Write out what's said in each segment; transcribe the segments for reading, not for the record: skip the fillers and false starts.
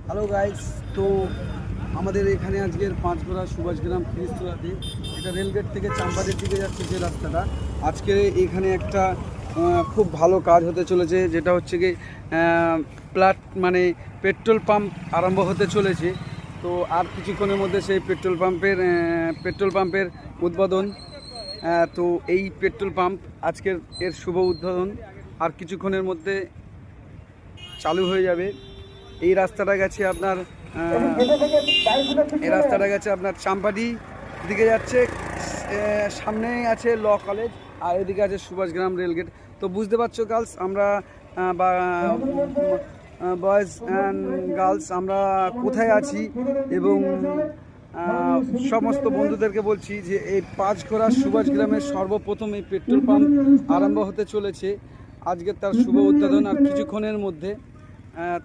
Hello guys, তো আমাদের এখানে আজকের পাঁচগড়া সুভাষগ্রাম খিরিস্তলাতে এটা রেলগেট থেকে চাম্পাদের দিকে যাচ্ছে যে রাস্তাটা, আজকে এখানে একটা খুব ভালো কাজ হতে চলেছে, যেটা হচ্ছে কি মানে পেট্রোল পাম্প আরম্ভ হতে চলেছে। তো আর কিছুক্ষণের মধ্যে সেই পেট্রোল পাম্পের উদ্বোধন। তো এই পেট্রোল পাম্প আজকের এর শুভ উদ্বোধন আর কিছুক্ষণের মধ্যে চালু হয়ে যাবে। এই রাস্তাটা গেছে আপনার চাম্পাডি দিকে যাচ্ছে, সামনেই আছে ল কলেজ আর এদিকে আছে সুভাষগ্রাম রেলগেট। তো বুঝতে পারছো গার্লস, আমরা বা বয়েজ অ্যান্ড গার্লস আমরা কোথায় আছি, এবং সমস্ত বন্ধুদেরকে বলছি যে এই পাঁচঘোড়া সুভাষগ্রামের সর্বপ্রথম এই পেট্রোল পাম্প আরম্ভ হতে চলেছে, আজকে তার শুভ উদ্বোধন আর কিছুক্ষণের মধ্যে।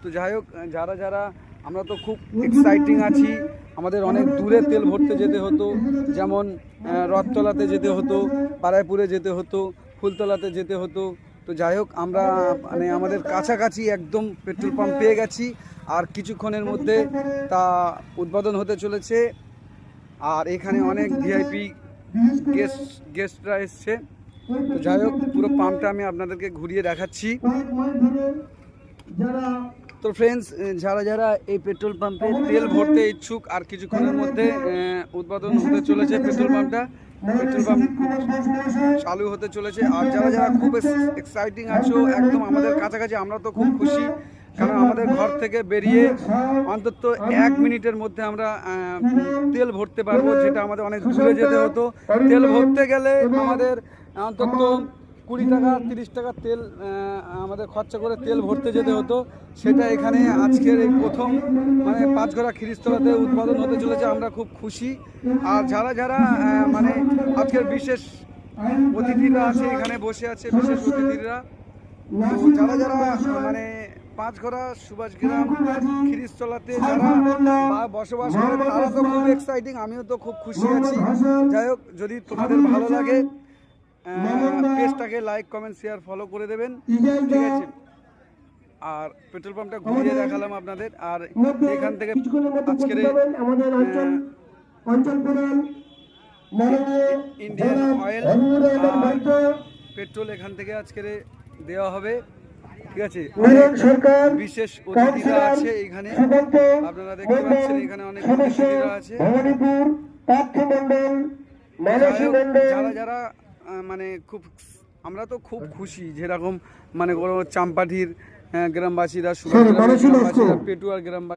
তো যাই হোক, যারা আমরা তো খুব এক্সাইটিং আছি। আমাদের অনেক দূরে তেল ভরতে যেতে হতো, যেমন রথতলাতে যেতে হতো, পাড়াইপুরে যেতে হতো, ফুলতলাতে যেতে হতো। তো যাই হোক, আমরা মানে আমাদের কাছাকাছি একদম পেট্রোল পাম্প পেয়ে গেছি আর কিছুক্ষণের মধ্যে তা উদ্বোধন হতে চলেছে। আর এখানে অনেক ভিআইপি গেস্টরা এসছে। তো যাই হোক, পুরো পাম্পটা আমি আপনাদেরকে ঘুরিয়ে দেখাচ্ছি। তো ফ্রেন্ডস, যারা এই পেট্রোল পাম্পে তেল ভরতে ইচ্ছুক, আর কিছুক্ষণের মধ্যে উদ্বোধন হতে চলেছে পেট্রোল পাম্প চালু হতে চলেছে। আর যারা খুব এক্সাইটিং আছো, একদম আমাদের কাছাকাছি, আমরা তো খুব খুশি, কারণ আমাদের ঘর থেকে বেরিয়ে অন্তত 1 মিনিটের মধ্যে আমরা তেল ভরতে পারবো, যেটা আমাদের অনেক দূরে যেতে হতো। তেল ভরতে গেলে আমাদের অন্তত 20 টাকা 30 টাকা তেল আমাদের খরচা করে তেল ভরতে যেতে হতো, সেটা এখানে আজকের এই প্রথম মানে পাঁচঘোড়া খিরিস্তলাতে উদ্বোধন হতে চলেছে। আমরা খুব খুশি। আর যারা মানে আজকের বিশেষ অতিথিরা আছে, এখানে বসে আছে বিশেষ অতিথিরা, তো যারা মানে পাঁচঘোড়া সুভাষগ্রাম খিরিস্তলাতে যারা বসবাস করে, তারা তো খুব এক্সাইটিং, আমিও তো খুব খুশি আছি। যাই হোক, যদি তোমাদের ভালো লাগে পেজটাকে লাইক, কমেন্ট, শেয়ার, ফলো করে দেবেন, ঠিক আছে। আর পেট্রোল পাম্পটা ঘুরিয়ে দেখালাম আপনাদের। আর এখান থেকে আজকের ইন্ডিয়ান অয়েল পেট্রোল এখান থেকে আজকের দেওয়া হবে, ঠিক আছে। বিশেষ অতিথিরা আছে এখানে, আপনারা দেখতে পাচ্ছেন এখানে অনেক অতিথিরা আছে। যারা মানে খুব, আমরা তো খুব খুশি, যেরকম মানে চাম্পাটির গ্রামবাসীরা, সুভাষগ্রামের গ্রামবাসীরা, পেটুয়ার গ্রামবাসী।